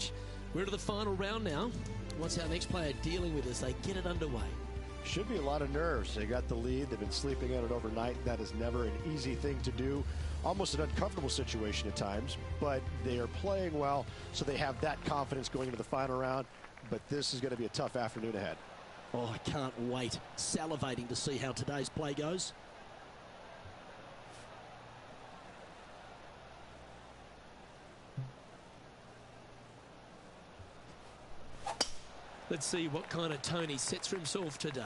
Rich. We're to the final round now. What's our next player dealing with as they get it underway? Should be a lot of nerves. They got the lead. They've been sleeping on it overnight. That is never an easy thing to do. Almost an uncomfortable situation at times, but they are playing well, so they have that confidence going into the final round. But this is going to be a tough afternoon ahead. Oh, I can't wait. Salivating to see how today's play goes. Let's see what kind of tone he sets for himself today.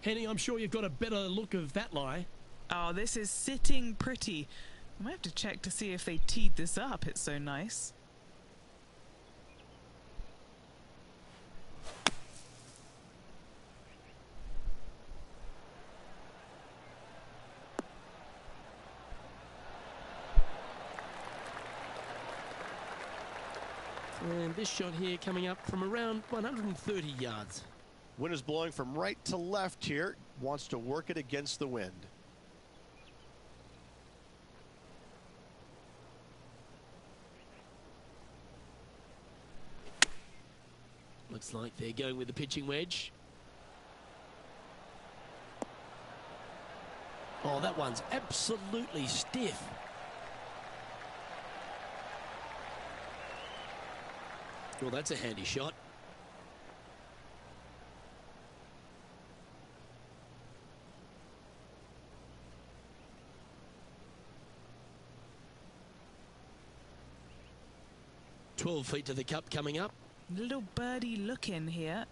Henny, I'm sure you've got a better look of that lie. Oh, this is sitting pretty. I might have to check to see if they teed this up. It's so nice. And this shot here coming up from around 130 yards. Wind is blowing from right to left here. Wants to work it against the wind. Looks like they're going with the pitching wedge. Oh, that one's absolutely stiff. Well, that's a handy shot. "12 feet to the cup coming up. Little birdie look in here.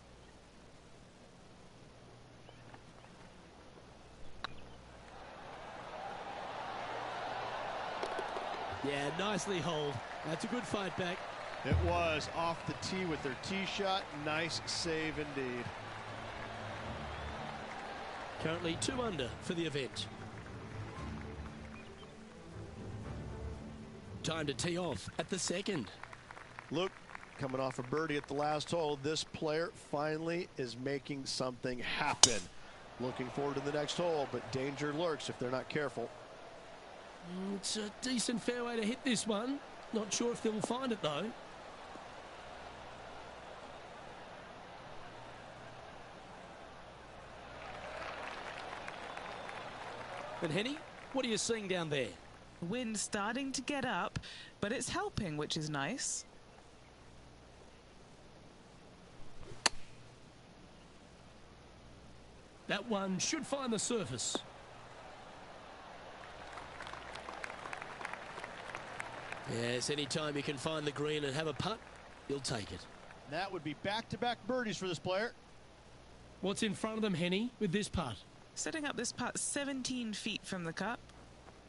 Yeah, nicely holed. That's a good fight back. It was off the tee with their tee shot. Nice save indeed. Currently 2 under for the event. Time to tee off at the second. Look, coming off a birdie at the last hole, this player finally is making something happen. Looking forward to the next hole, but danger lurks if they're not careful. It's a decent fairway to hit this one. Not sure if they'll find it though. And Henny, what are you seeing down there? Wind starting to get up, but it's helping, which is nice. That one should find the surface. Yes, anytime you can find the green and have a putt, you'll take it. That would be back-to-back birdies for this player. What's in front of them, Henny, with this putt? Setting up this putt 17 feet from the cup.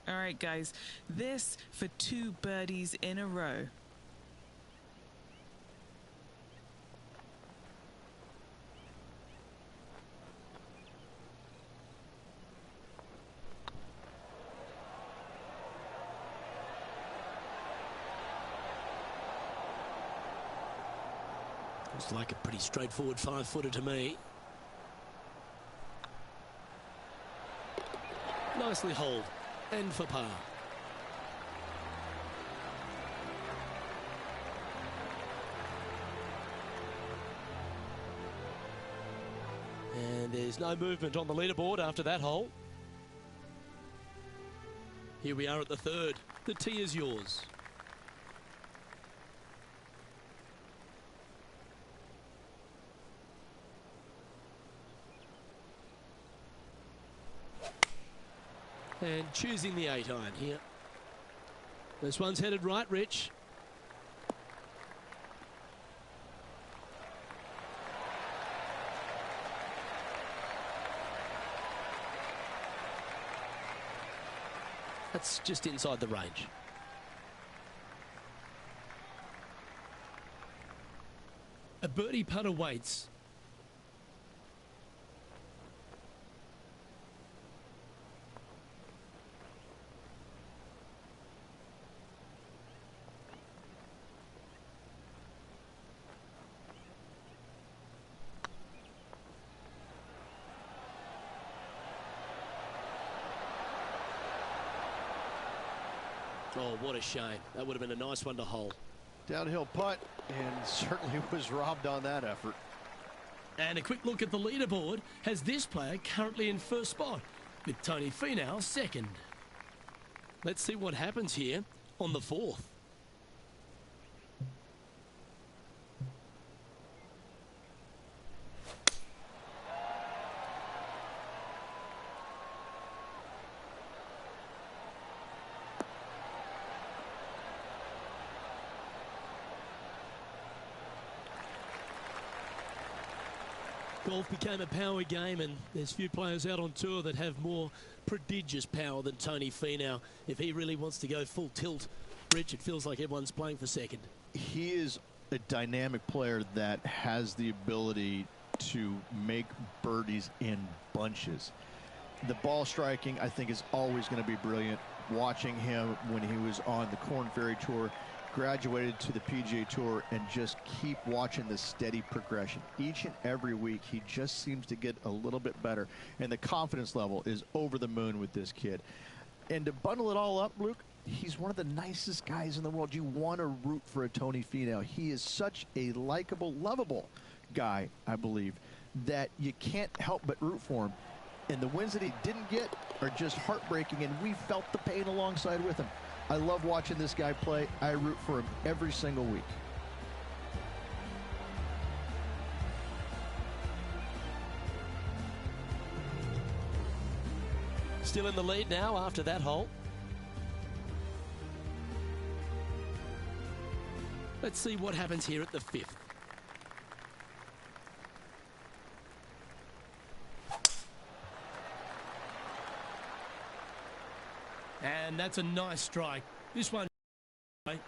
All right, guys, this for 2 birdies in a row. Looks like a pretty straightforward 5-footer to me. Nicely holed and for par. And there's no movement on the leaderboard after that hole. Here we are at the third. The tee is yours. And choosing the 8-iron here. This one's headed right, Rich. That's just inside the range. A birdie putt awaits. Oh, what a shame. That would have been a nice one to hole. Downhill putt, and certainly was robbed on that effort. And a quick look at the leaderboard has this player currently in first spot, with Tony Finau second. Let's see what happens here on the fourth. Golf became a power game, and there's few players out on tour that have more prodigious power than Tony Finau. If he really wants to go full tilt, Rich, it feels like everyone's playing for second. He is a dynamic player that has the ability to make birdies in bunches. The ball striking, I think, is always going to be brilliant. Watching him when he was on the Korn Ferry Tour, graduated to the PGA Tour, and just keep watching the steady progression. Each and every week, he just seems to get a little bit better, and the confidence level is over the moon with this kid. And to bundle it all up, Luke, he's one of the nicest guys in the world. You want to root for a Tony Finau. He is such a likable, lovable guy, I believe, that you can't help but root for him. And the wins that he didn't get are just heartbreaking, and we felt the pain alongside with him. I love watching this guy play. I root for him every single week. Still in the lead now after that hole. Let's see what happens here at the fifth. And that's a nice strike. This one. A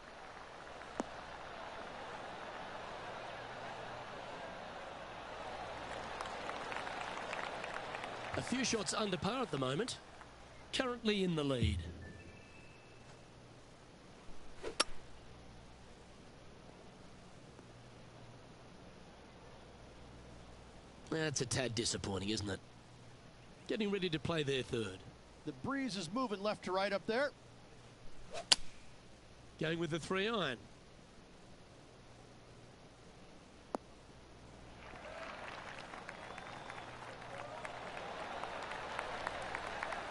few shots under par at the moment. Currently in the lead. That's a tad disappointing, isn't it? Getting ready to play their third. The breeze is moving left to right up there. Going with the 3-iron.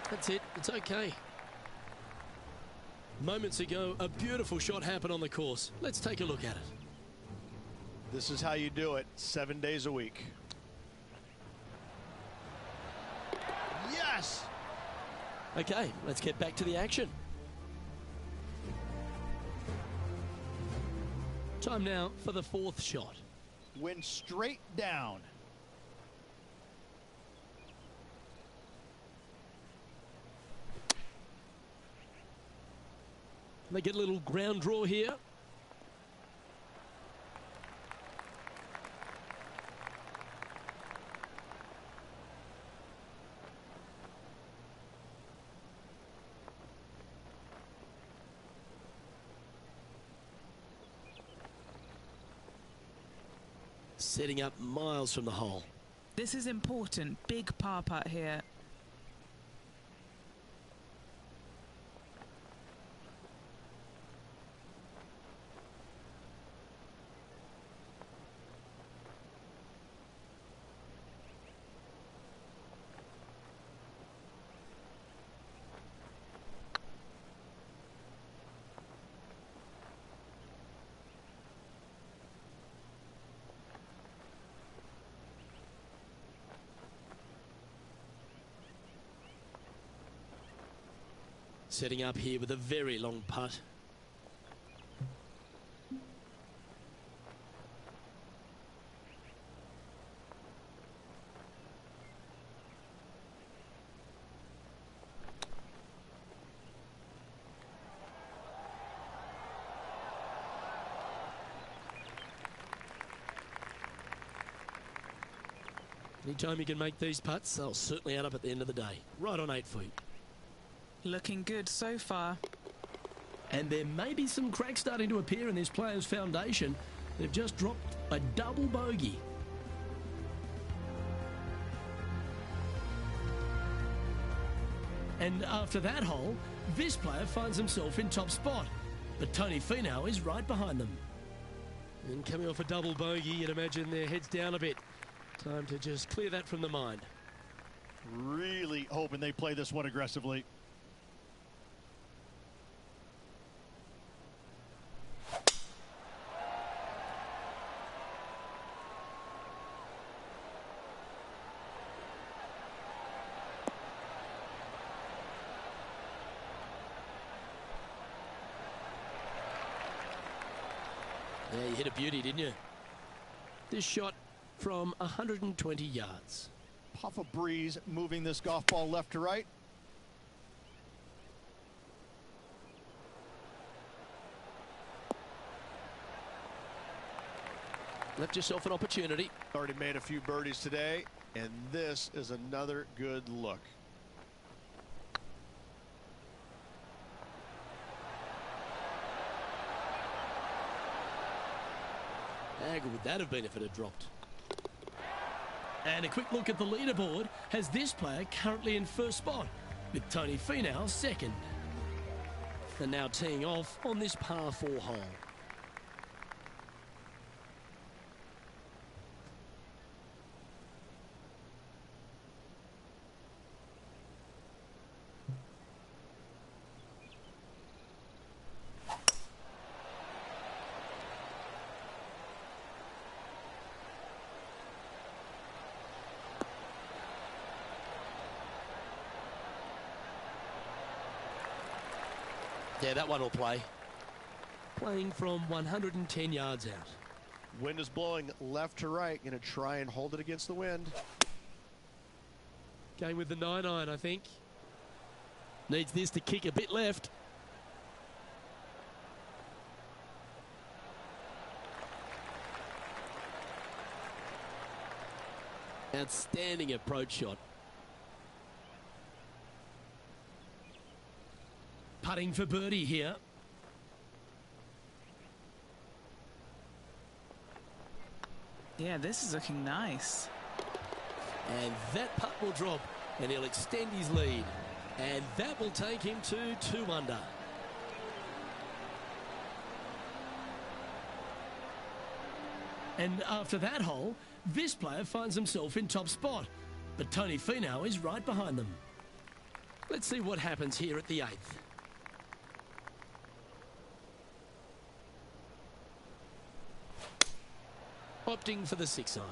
That's it. It's okay. Moments ago, a beautiful shot happened on the course. Let's take a look at it. This is how you do it 7 days a week. Yes! Okay, let's get back to the action. Time now for the fourth shot. Went straight down. They get a little ground draw here. Setting up miles from the hole. This is important. Big par putt here. Setting up here with a very long putt. Anytime you can make these putts, they'll certainly add up at the end of the day. Right on 8 feet. Looking good so far. And there may be some cracks starting to appear in this player's foundation. They've just dropped a double bogey. And after that hole, this player finds himself in top spot. But Tony Finau is right behind them. And coming off a double bogey, you'd imagine their heads down a bit. Time to just clear that from the mind. Really hoping they play this one aggressively. Yeah, you hit a beauty, didn't you? This shot from 120 yards. Puff of breeze moving this golf ball left to right. Left yourself an opportunity. Already made a few birdies today, and this is another good look. How good would that have been if it had dropped? And a quick look at the leaderboard has this player currently in first spot, with Tony Finau second. And now teeing off on this par 4 hole. Yeah, that one will play. Playing from 110 yards out. Wind is blowing left to right. Going to try and hold it against the wind. Going with the 9-iron, I think. Needs this to kick a bit left. Outstanding approach shot. Putting for birdie here. Yeah, this is looking nice. And that putt will drop, and he'll extend his lead. And that will take him to 2 under. And after that hole, this player finds himself in top spot. But Tony Finau is right behind them. Let's see what happens here at the 8th. Opting for the 6-iron.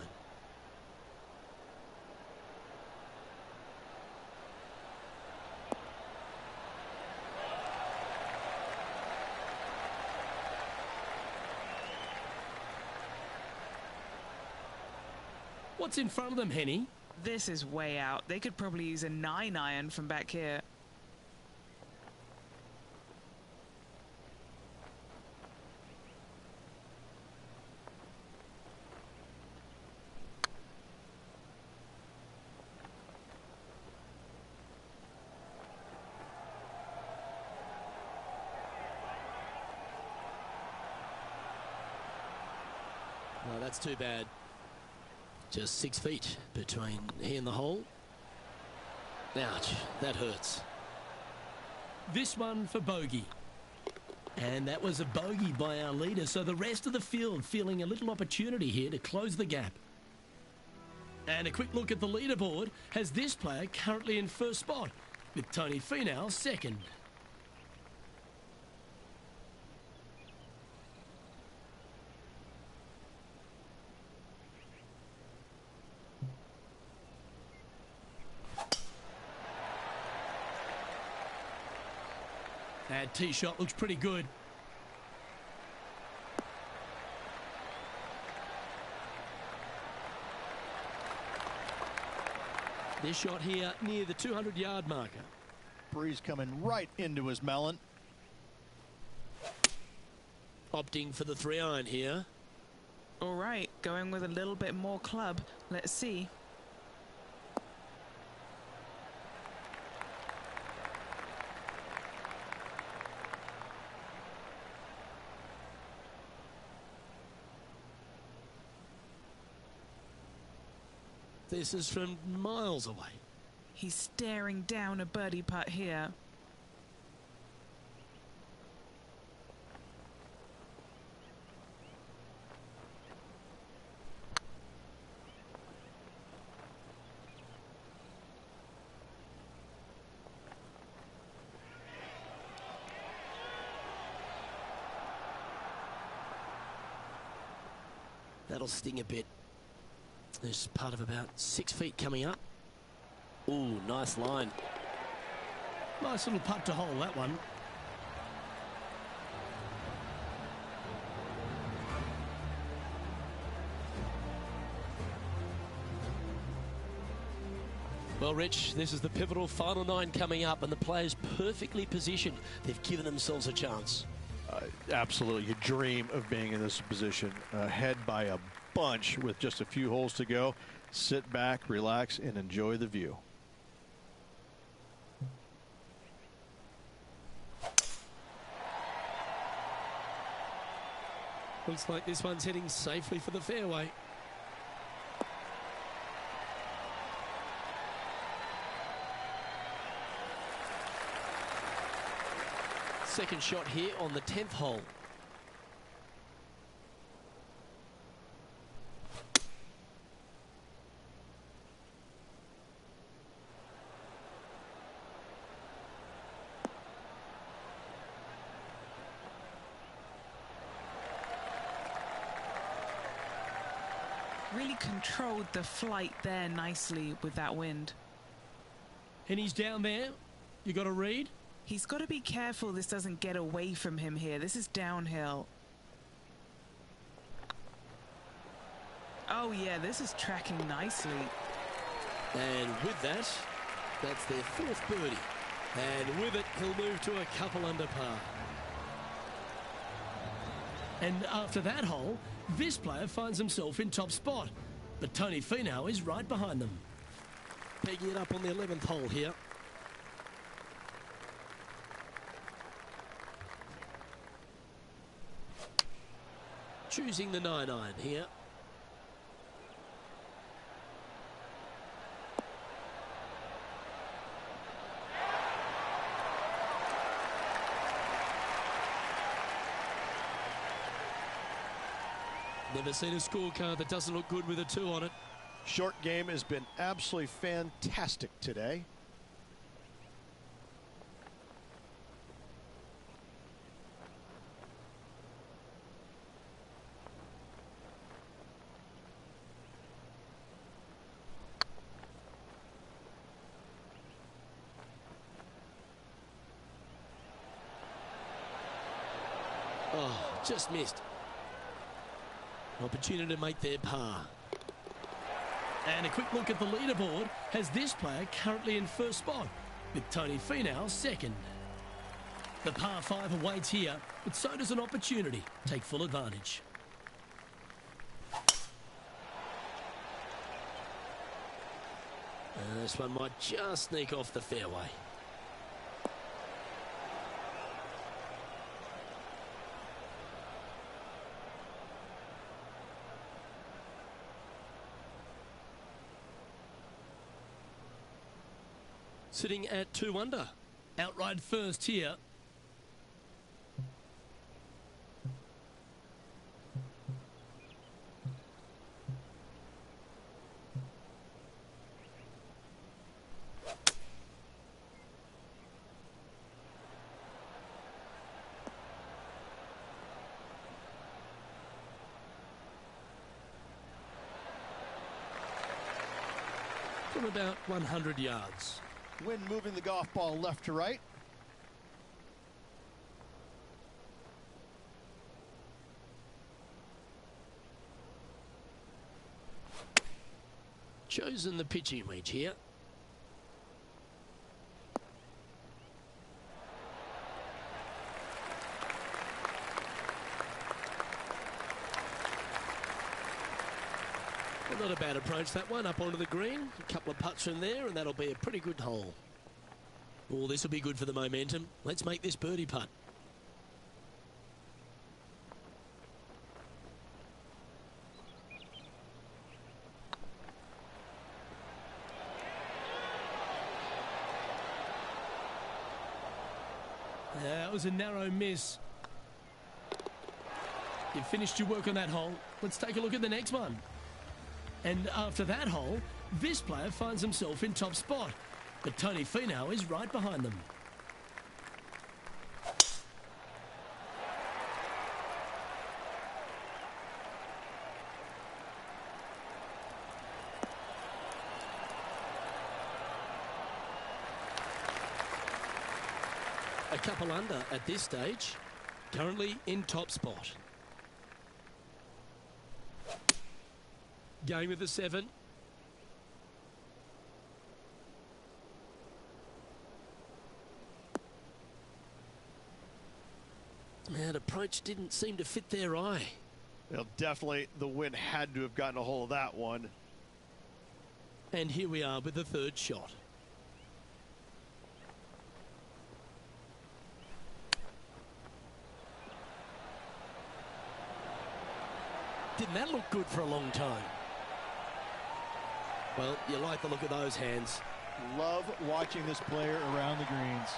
What's in front of them, Henny? This is way out. They could probably use a 9-iron from back here. No, that's too bad. Just 6 feet between he and the hole. Ouch, that hurts. This one for bogey. And that was a bogey by our leader, so the rest of the field feeling a little opportunity here to close the gap. And a quick look at the leaderboard has this player currently in first spot, with Tony Finau second. That tee shot looks pretty good. This shot here near the 200-yard marker. Breeze coming right into his melon. Opting for the 3-iron here. All right, going with a little bit more club. Let's see. This is from miles away. He's staring down a birdie putt here. That'll sting a bit. There's part of about 6 feet coming up. Ooh, nice line. Nice little putt to hole, that one. Well, Rich, this is the pivotal final 9 coming up, and the players perfectly positioned. They've given themselves a chance. Absolutely. You dream of being in this position, ahead by a bunch with just a few holes to go. Sit back, relax, and enjoy the view. Looks like this one's heading safely for the fairway. Second shot here on the 10th hole. Really controlled the flight there nicely with that wind. And he's down there. You got to read. He's got to be careful this doesn't get away from him here. This is downhill. Oh yeah, this is tracking nicely. And with that, that's their 4th birdie. And with it, he'll move to a couple under par. And after that hole, this player finds himself in top spot. But Tony Finau is right behind them. Pegging it up on the 11th hole here. Choosing the 9-iron here. Never seen a scorecard that doesn't look good with a 2 on it. Short game has been absolutely fantastic today. Oh, just missed. Opportunity to make their par. And a quick look at the leaderboard has this player currently in first spot, with Tony Finau second. The par 5 awaits here, but so does an opportunity. Take full advantage. And this one might just sneak off the fairway. Sitting at 2 under. Outright first here. From about 100 yards. Wind moving the golf ball left to right. Chosen the pitching wedge here. Well, not a bad approach, that one, up onto the green. A couple of putts from there, and that'll be a pretty good hole. Oh, this will be good for the momentum. Let's make this birdie putt. That was a narrow miss. You've finished your work on that hole. Let's take a look at the next one. And after that hole, this player finds himself in top spot. But Tony Finau is right behind them. A couple under at this stage, currently in top spot. Game of the 7. That approach didn't seem to fit their eye. Well, definitely the wind had to have gotten a hold of that one. And here we are with the third shot. Didn't that look good for a long time? Well, you like the look of those hands. Love watching this player around the greens.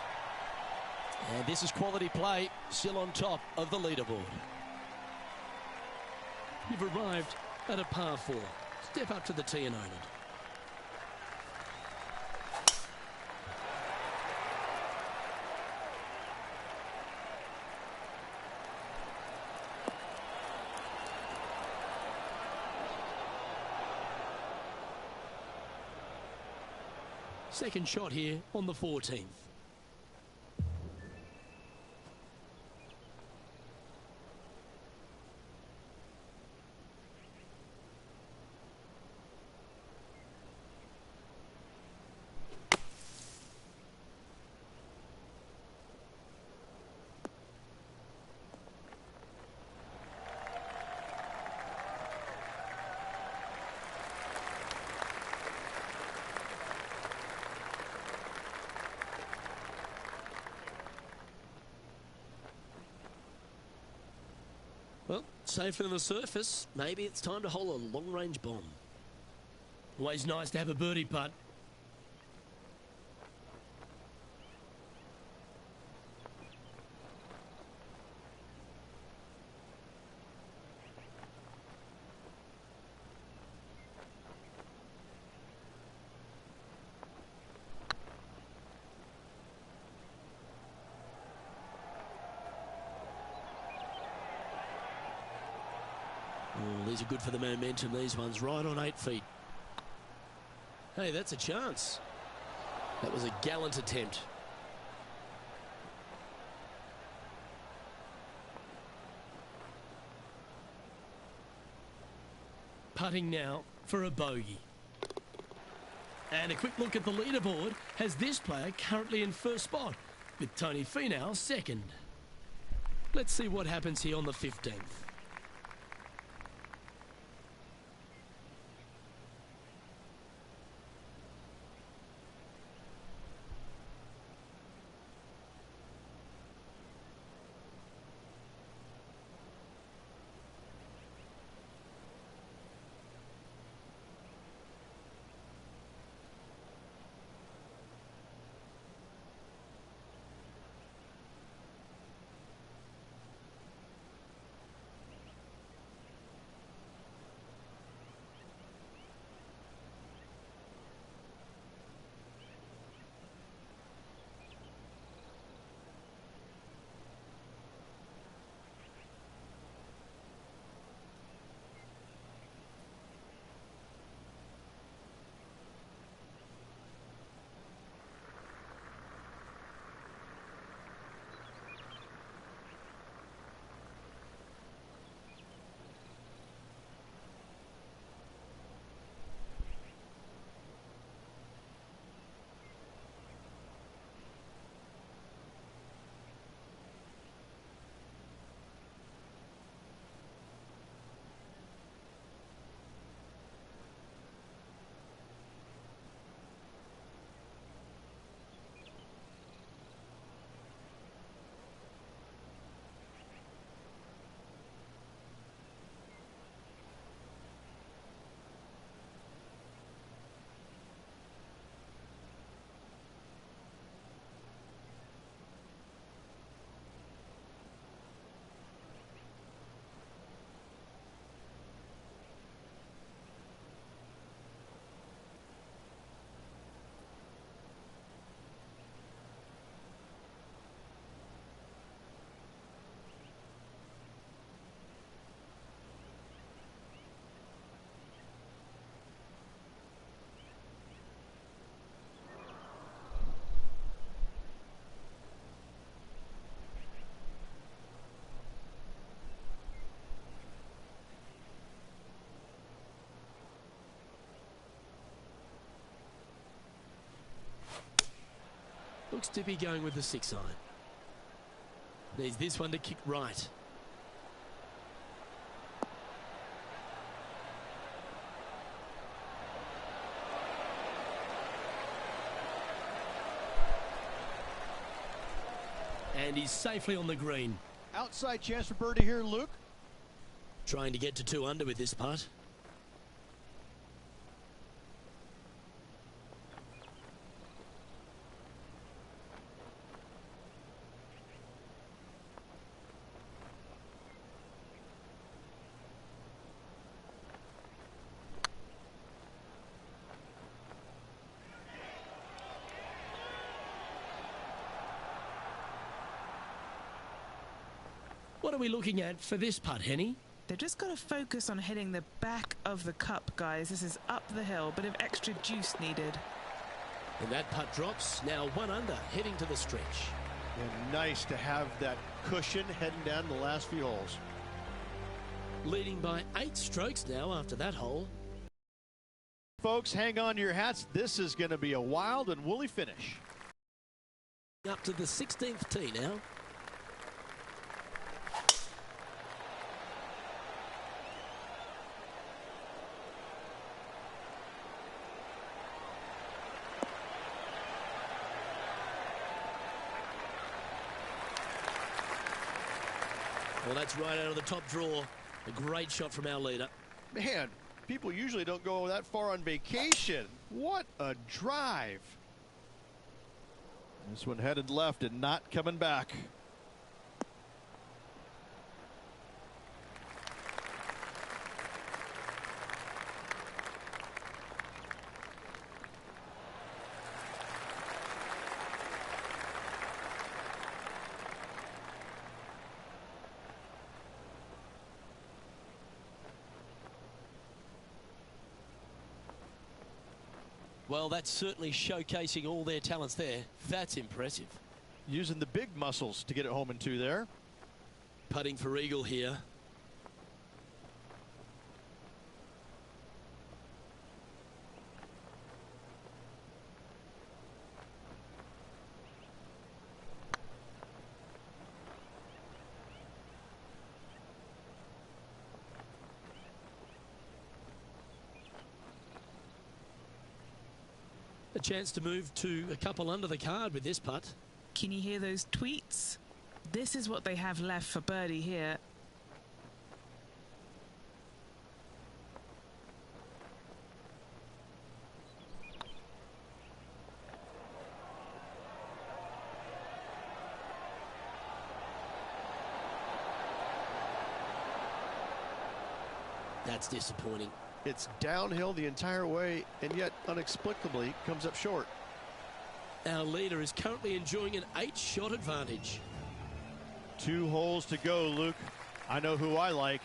And this is quality play, still on top of the leaderboard. You've arrived at a par 4. Step up to the tee and own it. Second shot here on the 14th. Well, safer than the surface. Maybe it's time to hole a long-range bomb. Always nice to have a birdie putt. Oh, these are good for the momentum, these ones, right on 8 feet. Hey, that's a chance. That was a gallant attempt. Putting now for a bogey. And a quick look at the leaderboard has this player currently in first spot, with Tony Finau second. Let's see what happens here on the 15th. Looks to be going with the 6-iron. Needs this one to kick right. And he's safely on the green. Outside chance for birdie here, Luke. Trying to get to 2 under with this putt. What are we looking at for this putt, Henny? They've just got to focus on hitting the back of the cup, guys. This is up the hill, bit of extra juice needed. And that putt drops, now 1 under, heading to the stretch. And nice to have that cushion heading down the last few holes. Leading by 8 strokes now after that hole. Folks, hang on to your hats. This is going to be a wild and woolly finish. Up to the 16th tee now. Well, that's right out of the top draw. A great shot from our leader. Man, people usually don't go that far on vacation. What a drive. This one headed left and not coming back. Well, that's certainly showcasing all their talents there. That's impressive. Using the big muscles to get it home in 2 there. Putting for eagle here. A chance to move to a couple under the card with this putt. Can you hear those tweets? This is what they have left for birdie here. That's disappointing. It's downhill the entire way, and yet inexplicably comes up short. Our leader is currently enjoying an 8-shot advantage. 2 holes to go, Luke. I know who I like.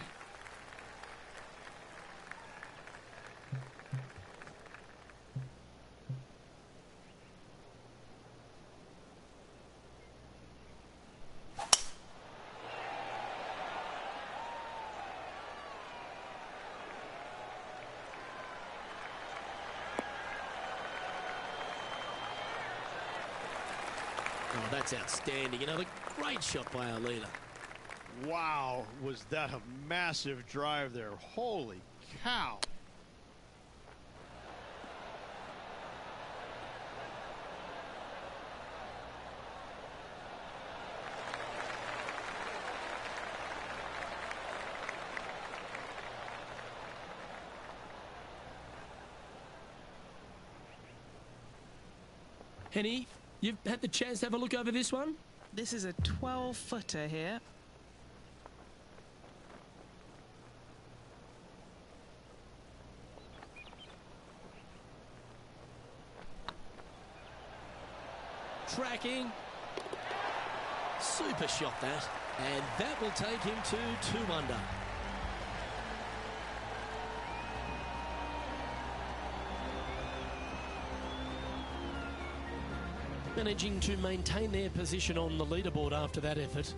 Oh, that's outstanding. Another great shot by our leader. Wow, was that a massive drive there. Holy cow. Henny, you've had the chance to have a look over this one? This is a 12-footer here. Tracking. Super shot that. And that will take him to 2 under. Managing to maintain their position on the leaderboard after that effort.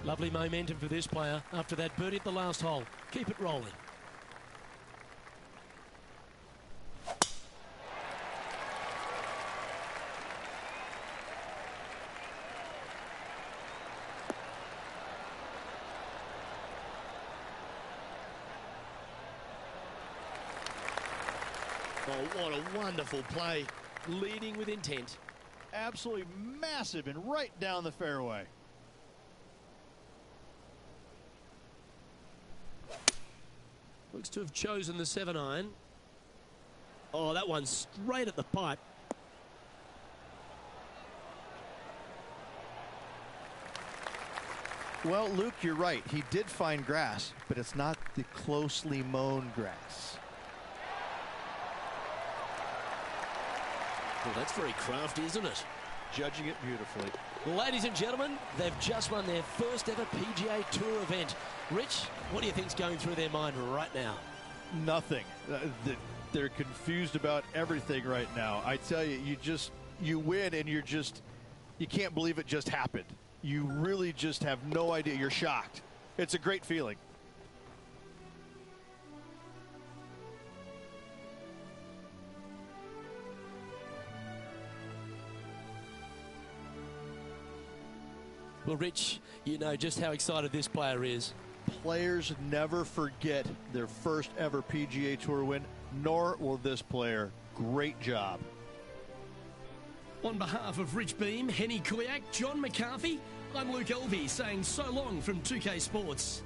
Lovely momentum for this player after that birdie at the last hole. Keep it rolling. Oh, what a wonderful play. Leading with intent. Absolutely massive and right down the fairway. Looks to have chosen the 7-iron. Oh, that one's straight at the pipe. Well, Luke, you're right. He did find grass, but it's not the closely mown grass. Well, that's very crafty, isn't it? Judging it beautifully. Ladies and gentlemen, they've just won their first ever PGA Tour event. Rich, what do you think's going through their mind right now? Nothing. They're confused about everything right now. I tell you, you win and you can't believe it just happened. You really just have no idea. You're shocked. It's a great feeling. Well, Rich, you know just how excited this player is. Players never forget their first ever PGA Tour win, nor will this player. Great job. On behalf of Rich Beam, Henny Kuyak, John McCarthy, I'm Luke Elvey saying so long from 2K Sports.